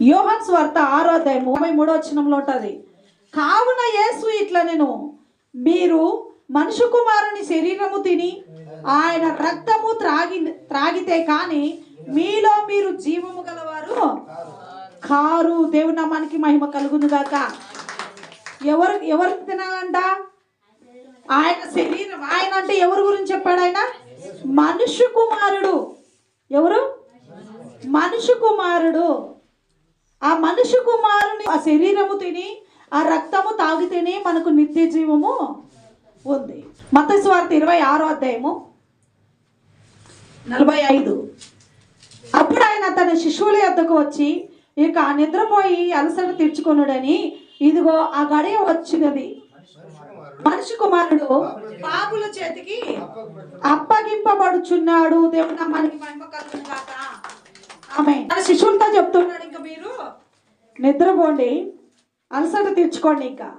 యోహాను సువార్త 6వ అధ్యాయం 33వ వచనంలో ఉంటుంది. కావున యేసు ఇట్లా నేను మీరు మనుష్య కుమారుని శరీరము తిని ఆయన రక్తము త్రాగితే కానీ మీలో మీరు జీవము గలవారు కారు. దేవుని నామానికి మహిమ కలుగును గాక. ఎవరు తినాలంట? ఆయన శరీరం. ఆయన అంటే ఎవరి గురించి చెప్పాడు? ఆయన మనుష్య కుమారుడు. ఎవరు? మనుష్య కుమారుడు. ఆ మనుష్య కుమారుని ఆ శరీరము తిని ఆ రక్తము తాగితేనే మనకు నిత్య జీవము ఉంది. మత్తయి సువార్త 26వ అధ్యాయము 45. అప్పుడు ఆయన తన శిష్యుల యొద్దకు వచ్చి ఇక నిద్రపోయి అలసట తీర్చుకొనుడని ఇదిగో ఆ గడియ వచ్చినది, మనిషి కుమారుడు పాపుల చేతికి అప్పగింపబడుచున్నాడు. దేవుడు నామానికి మహిమ కలుగును గాక. ఆమేన్. తన శిష్యులతో చెప్తున్నాడు, ఇంకా మీరు నిద్రపోండి, అలసట తీర్చుకోండి. ఇంకా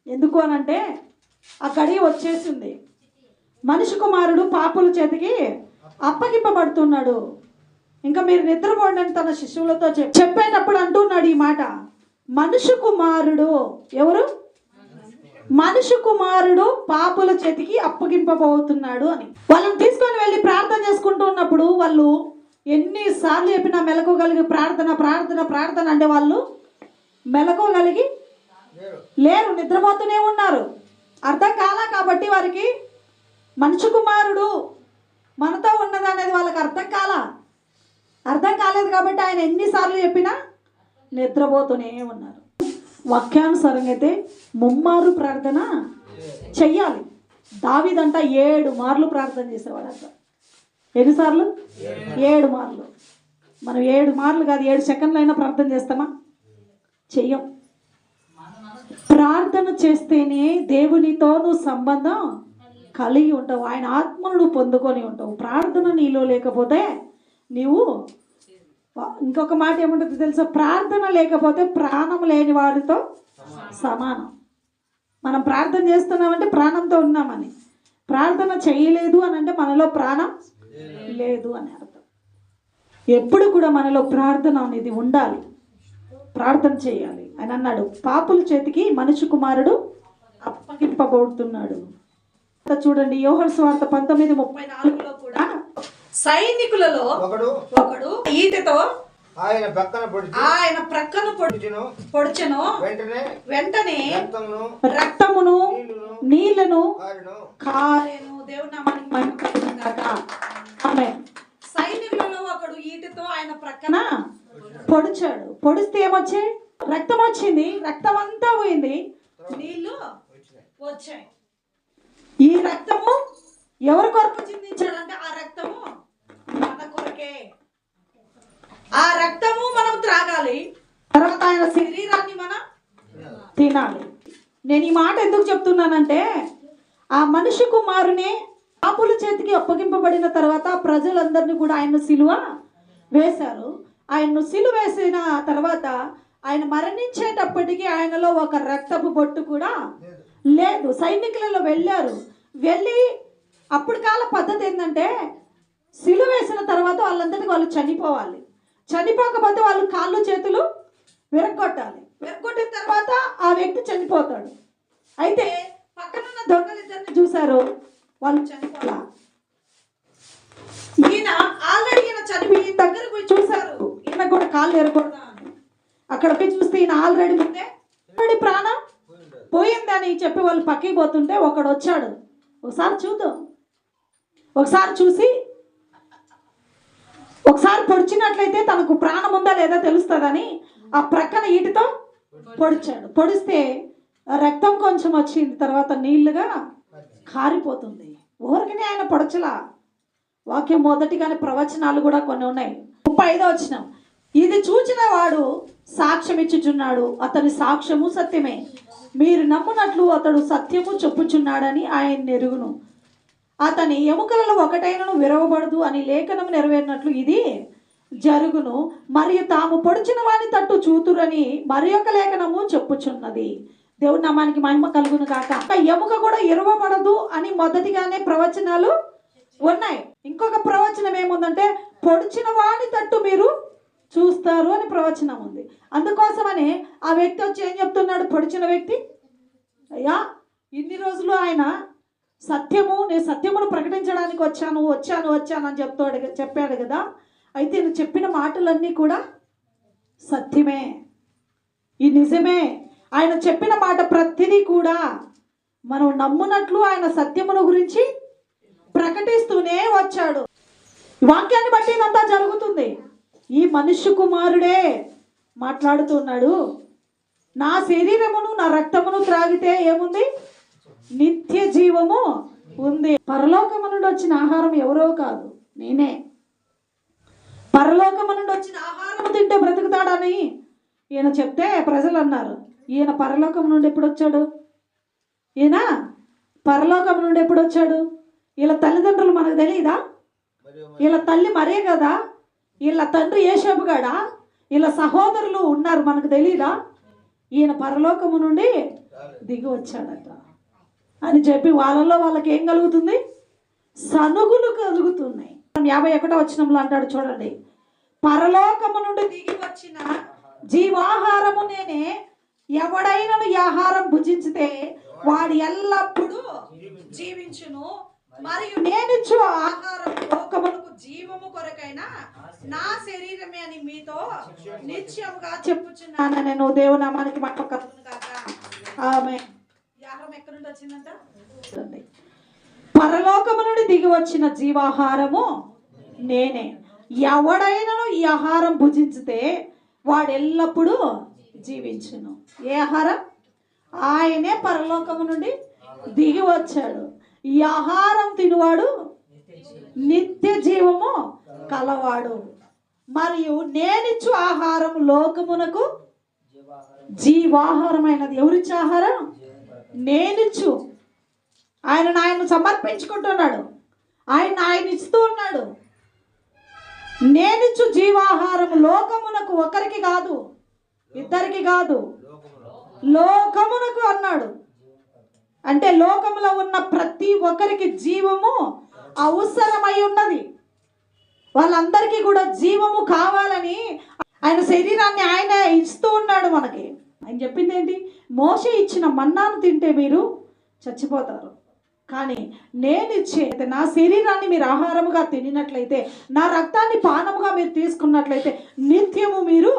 ఎందుకు అనంటే ఆ గడియ వచ్చేసింది. మనిషి కుమారుడు పాపుల చేతికి అప్పగింపబడుతున్నాడు, ఇంకా మీరు నిద్రపోండి అని తన శిష్యులతో చెప్పేటప్పుడు అంటున్నాడు ఈ మాట. మనుష్య కుమారుడు ఎవరు? మనుష్య కుమారుడు పాపుల చేతికి అప్పగింపబోతున్నాడు అని. వాళ్ళని తీసుకొని వెళ్ళి ప్రార్థన చేసుకుంటూ ఉన్నప్పుడు వాళ్ళు ఎన్నిసార్లు చెప్పినా మెలకోగలిగి ప్రార్థన ప్రార్థన ప్రార్థన అంటే వాళ్ళు మెలకోగలిగి లేరు, నిద్రపోతూనే ఉన్నారు. అర్థం కాలా కాబట్టి వారికి మనుష్య కుమారుడు మనతో ఉన్నది అనేది వాళ్ళకి అర్థం కాలేదు కాబట్టి ఆయన ఎన్నిసార్లు చెప్పినా నిద్రపోతూనే ఉన్నారు. వాక్యానుసారంగా అయితే ముమ్మారు ప్రార్థన చెయ్యాలి. దావీదంట 7 మార్లు ప్రార్థన చేసేవాడంట. ఎన్నిసార్లు? 7 మార్లు. మనం 7 మార్లు కాదు, 7 సెకండ్లు అయినా ప్రార్థన చేస్తామా? చెయ్యం. ప్రార్థన చేస్తేనే దేవునితో నువ్వు సంబంధం కలిగి ఉంటావు, ఆయన ఆత్మను నువ్వు పొందుకొని ఉంటావు. ప్రార్థన నీలో లేకపోతే నీవు, ఇంకొక మాట ఏముంటుంది తెలుసా? ప్రార్థన లేకపోతే ప్రాణం లేని వారితో సమానం. మనం ప్రార్థన చేస్తున్నామంటే ప్రాణంతో ఉన్నామని, ప్రార్థన చేయలేదు అని అంటే మనలో ప్రాణం లేదు అని అర్థం. ఎప్పుడు కూడా మనలో ప్రార్థన అనేది ఉండాలి, ప్రార్థన చేయాలి. అని అన్నాడు, పాపుల చేతికి మనుష్య కుమారుడు అప్పగింపబడుతున్నాడు. చూడండి యోహాను సువార్త 19:34లో కూడా సైనికులలో ఒకడు ఈటెతో ఆయన ప్రక్కన పొడిచెను, వెంటనే రక్తమును నీళ్లను కారెను. దేవుని నామానికి మహిమ కలుగును గాక. ఆమేన్. సైనికులలో ఒకడు ఈటెతో ఆయన ప్రక్కన పొడిచాడు. పొడిస్తే ఏమొచ్చాయి? రక్తం వచ్చింది. రక్తం అంతా పోయింది, నీళ్లు వచ్చాయి. ఈ రక్తము ఎవరి కొరకు చిందించాడంటే ఆ రక్తము మన కొరకే. ఆ రక్తము మనం త్రాగాలి, తర్వాత ఆయన శరీరాన్ని మనం తినాలి. నేను ఈ మాట ఎందుకు చెప్తున్నానంటే ఆ మనిషి కుమారుని పాపుల చేతికి అప్పగింపబడిన తర్వాత ప్రజలందరినీ కూడా ఆయన సిలువ వేశారు. ఆయన్ను సిలువ వేసిన తర్వాత ఆయన మరణించేటప్పటికీ ఆయనలో ఒక రక్తపు బొట్టు కూడా లేదు. సైనికులలో వెళ్ళి అప్పుడు కాల పద్ధతి ఏంటంటే సిలువ వేసిన తర్వాత వాళ్ళందరికీ వాళ్ళు చనిపోవాలి. చనిపోకపోతే వాళ్ళు కాళ్ళు చేతులు విరగొట్టాలి. విరగొట్టిన తర్వాత ఆ వ్యక్తి చనిపోతాడు. అయితే పక్కనున్న దొంగలిద్దరిని చూశారు, వాళ్ళు చనిపోలా. ఈయన ఆల్రెడీ చనిపోయి దగ్గరకు పోయి చూశారు, ఈయన కూడా కాళ్ళు ఎరగొడదా అని. అక్కడ పోయి చూస్తే ఈయన ఆల్రెడీ ప్రాణం పోయిందని చెప్పి వాళ్ళు పక్కకి పోతుంటే ఒకడు వచ్చాడు, ఒకసారి చూద్దాం, ఒకసారి చూసి ఒకసారి పొడిచినట్లయితే తనకు ప్రాణం ఉందా లేదా తెలుస్తుందని ఆ ప్రక్కన ఈటితో పొడిచాడు. పొడిస్తే రక్తం కొంచెం వచ్చింది, తర్వాత నీళ్లుగా కారిపోతుంది. ఊరికనే ఆయన పొడచలా. వాక్యం మొదటిగానే ప్రవచనాలు కూడా కొన్ని ఉన్నాయి. 35వ వచనం, ఇది చూచిన వాడు సాక్ష్యం ఇచ్చుచున్నాడు, అతని సాక్ష్యము సత్యమే, మీరు నమ్మునట్లు అతడు సత్యము చెప్పుచున్నాడని ఆయన ఎరుగును, అతని ఎముకలలో ఒకటైనను విరవబడదు అని లేఖనం నెరవేరినట్లు ఇది జరుగును, మరియు తాము పొడిచిన వాని తట్టు చూతురని మరి ఒక లేఖనము చెప్పుచున్నది. దేవుడి నామానికి మహిమ కలుగును గాక. ఎముక కూడా ఇరవబడదు అని మొదటిగానే ప్రవచనాలు ఉన్నాయి. ఇంకొక ప్రవచనం ఏముందంటే పొడిచిన వాని తట్టు మీరు చూస్తారు అని ప్రవచనం ఉంది. అందుకోసమని ఆ వ్యక్తి వచ్చి ఏం చెప్తున్నాడు? పొడిచిన వ్యక్తి, అయ్యా ఇన్ని రోజులు ఆయన నేను సత్యమును ప్రకటించడానికి వచ్చాను అని చెప్పాడు కదా. అయితే నేను చెప్పిన మాటలన్నీ కూడా సత్యమే, ఈ నిజమే. ఆయన చెప్పిన మాట ప్రతిదీ కూడా మనం నమ్మునట్లు ఆయన సత్యమును గురించి ప్రకటిస్తూనే వచ్చాడు. వాక్యాన్ని బట్టి ఇదంతా జరుగుతుంది. ఈ మనుష్య కుమారుడే మాట్లాడుతున్నాడు, నా శరీరమును నా రక్తమును త్రాగితే ఏముంది? నిత్య జీవము ఉంది. పరలోకము నుండి వచ్చిన ఆహారం ఎవరో కాదు, నేనే. పరలోకము నుండి వచ్చిన ఆహారం తింటే బ్రతుకుతాడని ఈయన చెప్తే ప్రజలు అన్నారు, ఈయన పరలోకం నుండి ఎప్పుడు వచ్చాడు? ఈయన పరలోకం నుండి ఎప్పుడు వచ్చాడు? వీళ్ళ తల్లిదండ్రులు మనకు తెలియదా? వీళ్ళ తల్లి మరే కదా, వీళ్ళ తండ్రి యేషోబు గాడా, వీళ్ళ సహోదరులు ఉన్నారు, మనకు తెలియదా? ఈయన పరలోకము నుండి దిగి వచ్చాడట అని చెప్పి వాళ్ళకి ఏం కలుగుతుంది? సనుగులు కలుగుతున్నాయి. 51వ వచనంలో అంటాడు చూడండి, పరలోకము నుండి దిగి వచ్చిన జీవాహారము నేనే, ఎవడైనను ఈ ఆహారం భుజించితే వాడు ఎల్లప్పుడూ జీవించును, మరియు నేనిచ్చు ఆహారం లోకమునకు జీవము కొరకైన నా శరీరమే అని మీతో నిత్యముగా చెప్పుచున్నాను. నేను దేవునామానికి మహిమ కలుగును గాక. ఆమేన్. ఈ ఆహారం ఎక్కడి నుండి వచ్చిందంట? పరలోకము నుండి దిగి వచ్చిన జీవాహారము నేనే, ఎవడైనను ఈ ఆహారం భుజించితే వాడు ఎల్లప్పుడూ జీవించును. ఏ ఆహారం? ఆయనే పరలోకము నుండి దిగి వచ్చాడు. ఈ ఆహారం తినువాడు నిత్య జీవము కలవాడు, మరియు నేనిచ్చు ఆహారం లోకమునకు జీవాహారమైనది. ఎవరిచ్చు ఆహారం? నేనిచ్చు. ఆయన సమర్పించుకుంటున్నాడు, ఆయన ఇస్తూ ఉన్నాడు. నేనిచ్చు జీవాహారం లోకమునకు, ఒకరికి కాదు, ఇద్దరికి కాదు, లోకమునకు అన్నాడు. అంటే లోకములో ఉన్న ప్రతి ఒక్కరికి జీవము అవసరమై ఉన్నది. వాళ్ళందరికీ కూడా జీవము కావాలని ఆయన శరీరాన్ని ఆయన ఇస్తూ ఉన్నాడు మనకి. ఆయన చెప్పింది ఏంటి? మోషే ఇచ్చిన మన్నాను తింటే మీరు చచ్చిపోతారు, కానీ నేను ఇచ్చే నా శరీరాన్ని మీరు ఆహారముగా తినినట్లయితే, నా రక్తాన్ని పానముగా మీరు తీసుకున్నట్లయితే నిత్యము మీరు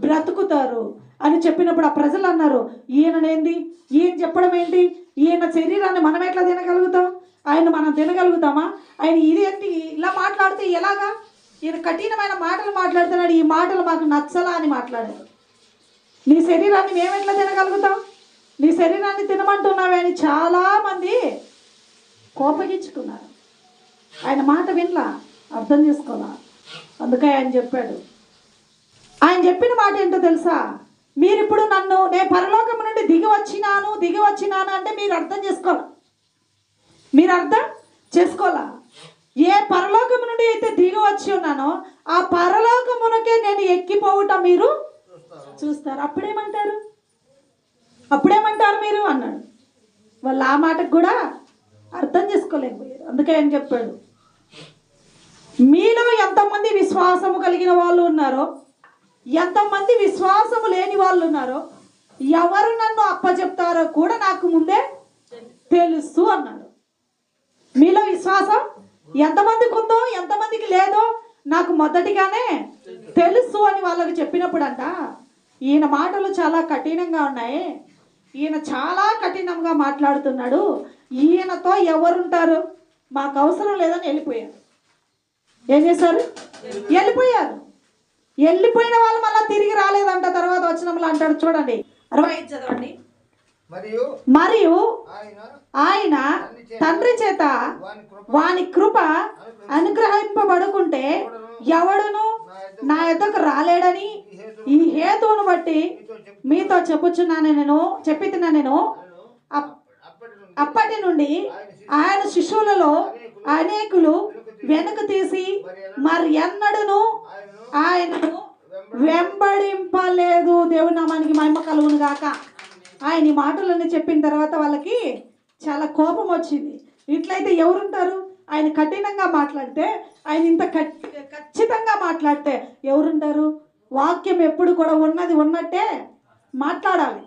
బ్రతుకుతారు అని చెప్పినప్పుడు ఆ ప్రజలు అన్నారు, ఈయననేంది, ఈయన చెప్పడం ఏంటి? ఈయన శరీరాన్ని మనం ఎట్లా తినగలుగుతాం? ఆయన మనం తినగలుగుతామా? ఆయన ఇదేంటి ఇలా మాట్లాడితే ఎలాగా? ఈయన కఠినమైన మాటలు మాట్లాడుతున్నాడు, ఈ మాటలు మాకు నచ్చలా అని మాట్లాడారు. నీ శరీరాన్ని మేము ఎట్లా తినగలుగుతాం? నీ శరీరాన్ని తినమంటున్నావే అని చాలామంది కోపగించుకున్నారు. ఆయన మాట వినలా, అర్థం చేసుకోవాలా. అందుకే ఆయన చెప్పాడు. ఆయన చెప్పిన మాట ఏంటో తెలుసా? మీరిప్పుడు నేను పరలోకం నుండి దిగి వచ్చినాను అంటే మీరు అర్థం చేసుకోవాలా. ఏ పరలోకము నుండి అయితే దిగి వచ్చి ఉన్నానో ఆ పరలోకమునకే నేను ఎక్కిపోవటం మీరు చూస్తారు. అప్పుడేమంటారు మీరు అన్నాడు. వాళ్ళు ఆ మాటకు కూడా అర్థం చేసుకోలేకపోయారు. అందుకే ఆయన చెప్పాడు, మీలో ఎంతమంది విశ్వాసము కలిగిన వాళ్ళు ఉన్నారో, ఎంతమంది విశ్వాసము లేని వాళ్ళు ఉన్నారో, ఎవరు నన్ను అప్పచెప్తారో కూడా నాకు ముందే తెలుసు అన్నాడు. మీలో విశ్వాసం ఎంతమందికి ఉందో ఎంతమందికి లేదో నాకు మొదటిగానే తెలుసు అని వాళ్ళకి చెప్పినప్పుడు అంట, ఈయన మాటలు చాలా కఠినంగా ఉన్నాయి, ఈయన చాలా కఠినంగా మాట్లాడుతున్నాడు, ఈయనతో ఎవరుంటారు, మాకు అవసరం లేదని వెళ్ళిపోయారు. ఏం చేశారు? వెళ్ళిపోయిన వాళ్ళు మళ్ళీ తిరిగి రాలేదంట. తర్వాత వచనంలో అంటాడు చూడండి, 65 చదవండి. మరియు ఆయన తండ్రి చేత వాని కృప అనుగ్రహింపబడుకుంటే ఎవడును నా యొద్దకు రాలేడని ఈ హేతువును బట్టి మీతో చెప్పితున్నా నేను. అప్పటి నుండి ఆయన శిశువులలో అనేకులు వెనుక తీసి మరి ఎన్నడూను ఆయనను వెంబడింపలేదు. దేవుని నామానికి మహిమ కలుగును గాక. ఆయన ఈ మాటలన్నీ చెప్పిన తర్వాత వాళ్ళకి చాలా కోపం వచ్చింది. ఇట్లయితే ఎవరుంటారు? ఆయన కఠినంగా మాట్లాడితే, ఆయన ఇంత ఖచ్చితంగా మాట్లాడితే ఎవరుంటారు? వాక్యం ఎప్పుడు కూడా ఉన్నది ఉన్నట్టే మాట్లాడాలి.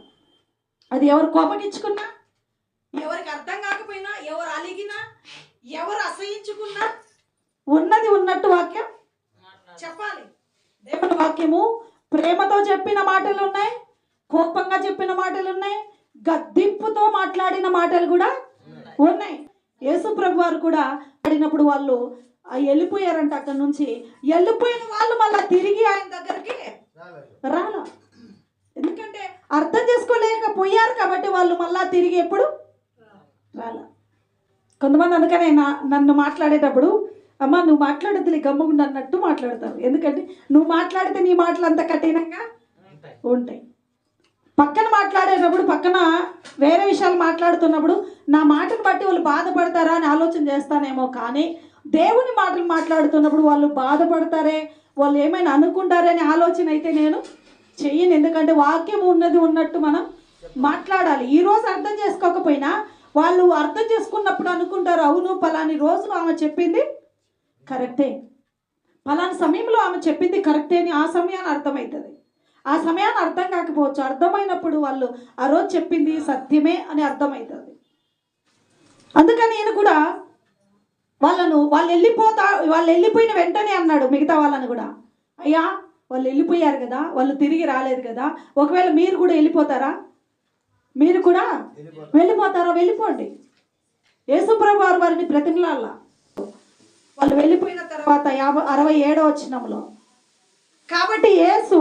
అది ఎవరు కోపగించుకున్నా, ఎవరికి అర్థం కాకపోయినా, ఎవరు అలిగినా, ఎవరు అసహించుకున్నా ఉన్నది ఉన్నట్టు వాక్యం చెప్పాలి. దేవుని వాక్యము ప్రేమతో చెప్పిన మాటలు ఉన్నాయి, కోపంగా చెప్పిన మాటలు ఉన్నాయి, గద్దింపుతో మాట్లాడిన మాటలు కూడా ఉన్నాయి. యేసు ప్రభు వారు కూడా ఆడినప్పుడు వాళ్ళు వెళ్ళిపోయారంట. అక్కడి నుంచి వెళ్ళిపోయిన వాళ్ళు మళ్ళీ తిరిగి ఆయన దగ్గరికి రాలా. ఎందుకంటే అర్థం చేసుకోలేకపోయారు కాబట్టి వాళ్ళు మళ్ళా తిరిగి ఎప్పుడు రాలా. కొంతమంది అందుకనే నన్ను మాట్లాడేటప్పుడు, అమ్మ నువ్వు మాట్లాడద్దులే గమ్ముగుండు అన్నట్టు మాట్లాడతారు. ఎందుకంటే నువ్వు మాట్లాడితే నీ మాటలు అంత కఠినంగా ఉంటాయి. పక్కన మాట్లాడేటప్పుడు, పక్కన వేరే విషయాలు మాట్లాడుతున్నప్పుడు నా మాటను బట్టి వాళ్ళు బాధపడతారా అని ఆలోచన చేస్తానేమో, కానీ దేవుని మాటలు మాట్లాడుతున్నప్పుడు వాళ్ళు బాధపడతారే, వాళ్ళు ఏమైనా అనుకుంటారే అనే ఆలోచన అయితే నేను చెయ్యను. ఎందుకంటే వాక్యం ఉన్నది ఉన్నట్టు మనం మాట్లాడాలి. ఈరోజు అర్థం చేసుకోకపోయినా వాళ్ళు అర్థం చేసుకున్నప్పుడు అనుకుంటారు, అవును పలాని రోజు ఆమె చెప్పింది కరెక్టే, పలాని సమయంలో ఆమె చెప్పింది కరెక్టే అని ఆ సమయాన్ని అర్థమవుతుంది. ఆ సమయాన్ని అర్థం కాకపోవచ్చు, అర్థమైనప్పుడు వాళ్ళు ఆ రోజు చెప్పింది సత్యమే అని అర్థమవుతుంది. అందుకని నేను కూడా వాళ్ళు వెళ్ళిపోయిన వెంటనే అన్నాడు మిగతా వాళ్ళని కూడా, అయ్యా వాళ్ళు వెళ్ళిపోయారు కదా, వాళ్ళు తిరిగి రాలేదు కదా, ఒకవేళ మీరు కూడా వెళ్ళిపోతారా, మీరు కూడా వెళ్ళిపోతారా, వెళ్ళిపోండి. యేసుప్రభు వారిని బ్రతిమలాడాల. వాళ్ళు వెళ్ళిపోయిన తర్వాత 67వ వచనంలో, కాబట్టి యేసు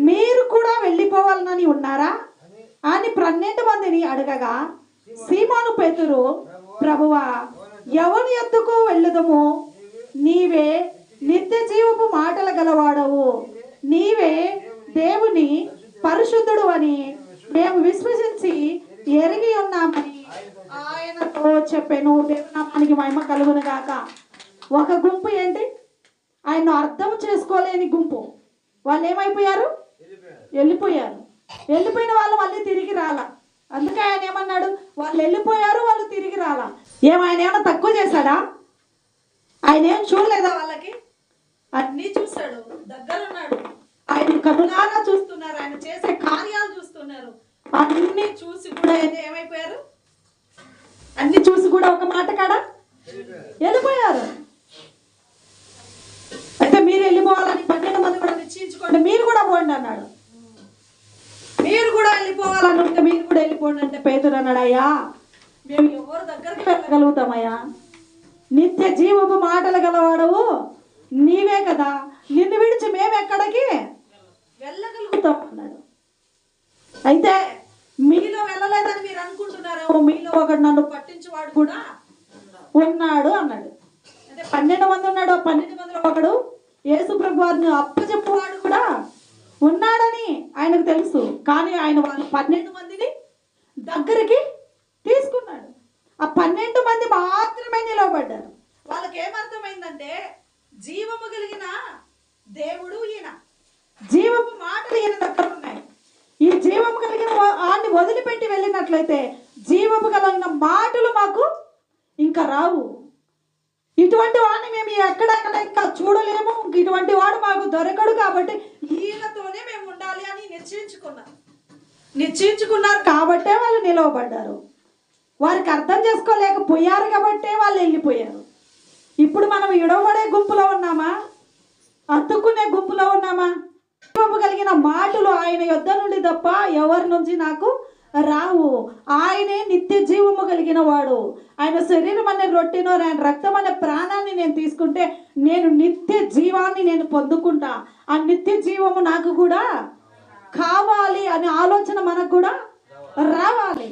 మీరు కూడా వెళ్ళిపోవాలని ఉన్నారా అని 12 మందిని అడగగా, సీమోను పేతురు, ప్రభువా ఎవని యొద్దకు వెళ్ళుదము, నీవే నిత్య జీవపు మాటలు గలవాడవు, నీవే దేవుని పరిశుద్ధుడు అని మేము విశ్వసించి ఎరిగి ఉన్నామని ఆయనతో చెప్పాను. దేవుని నామానికి మహిమ కలుగును గాక. ఒక గుంపు ఏంటి, ఆయన అర్థం చేసుకోలేని గుంపు. వాళ్ళు ఏమైపోయారు? వెళ్ళిపోయారు. వెళ్ళిపోయిన వాళ్ళు మళ్ళీ తిరిగి రాలా. అందుకే ఆయన ఏమన్నాడు, వాళ్ళు వెళ్ళిపోయారు, వాళ్ళు తిరిగి రాలా. ఆయన ఏమైనా తక్కువ చేశాడా? ఆయన ఏం చూడలేదా వాళ్ళకి? అన్నీ చూశాడు, దగ్గరున్నాడు. ఆయన కనులారా చూస్తున్నారు, ఆయన చేసే కార్యాలు చూస్తున్నారు. అన్ని చూసి కూడా ఏమైపోయారు? అన్ని చూసి కూడా ఒక మాట కాడ వెళ్ళిపోయారు. అయితే మీరు వెళ్ళిపోవాలని 12 మంది కూడా నిశ్చయించుకోండి, మీరు కూడా పోండి అన్నాడు. మీరు కూడా వెళ్ళిపోవాలనుకుంటే మీరు కూడా వెళ్ళిపోండి అంటే పేతురు అన్నాడు, అయ్యా మేము ఎవరి దగ్గరికి వెళ్ళగలుగుతామయ్యా, నిత్య జీవపు మాటలు గలవాడవు నీవే కదా, నిన్ను విడిచి మేము ఎక్కడికి వెళ్ళగలుగుతాం అన్నాడు. అయితే మీలో వెళ్ళలేదని మీరు అనుకుంటున్నారేమో, మీలో ఒకడు నన్ను పట్టించేవాడు కూడా ఉన్నాడు అన్నాడు. అంటే 12 మంది ఉన్నాడు, 12 మందిలో ఒకడు యేసు ప్రభు వారిని అప్పచెప్పువాడు కూడా ఉన్నాడని ఆయనకు తెలుసు. కానీ ఆయన వాళ్ళు 12 మందిని దగ్గరికి తీసుకున్నాడు. ఆ 12 మంది మాత్రమే నిలవబడ్డారు. వాళ్ళకి ఏమర్థమైందంటే, జీవము కలిగిన దేవుడు ఈయన, జీవపు మాటలు ఈయన దగ్గర ఉన్నాయి. ఈ జీవము కలిగిన వాడిని వదిలిపెట్టి వెళ్ళినట్లయితే జీవము కలిగిన మాటలు మాకు ఇంకా రావు. ఇటువంటి వాడిని మేము ఎక్కడెక్కడ ఇంకా చూడలేము, ఇటువంటి వాడు మాకు దొరకడు, కాబట్టి ఈయనతోనే మేము ఉండాలి అని నిశ్చయించుకున్నారు. కాబట్టే వాళ్ళు నిలవబడ్డారు. వారికి అర్థం చేసుకోలేకపోయారు కాబట్టే వాళ్ళు వెళ్ళిపోయారు. ఇప్పుడు మనం విడవబడే గుంపులో ఉన్నామా, అతుక్కునే గుంపులో ఉన్నామా? జీవము కలిగిన మాటలు ఆయన యొద్ద నుండి తప్ప ఎవరి నుంచి నాకు రావు. ఆయనే నిత్య జీవము కలిగిన వాడు. ఆయన శరీరం అనే రొట్టెను, ఆయన రక్తం అనే ప్రాణాన్ని నేను తీసుకుంటే నేను నిత్య జీవాన్ని నేను పొందుకుంటా. ఆ నిత్య జీవము నాకు కూడా కావాలి అనే ఆలోచన మనకు కూడా రావాలి.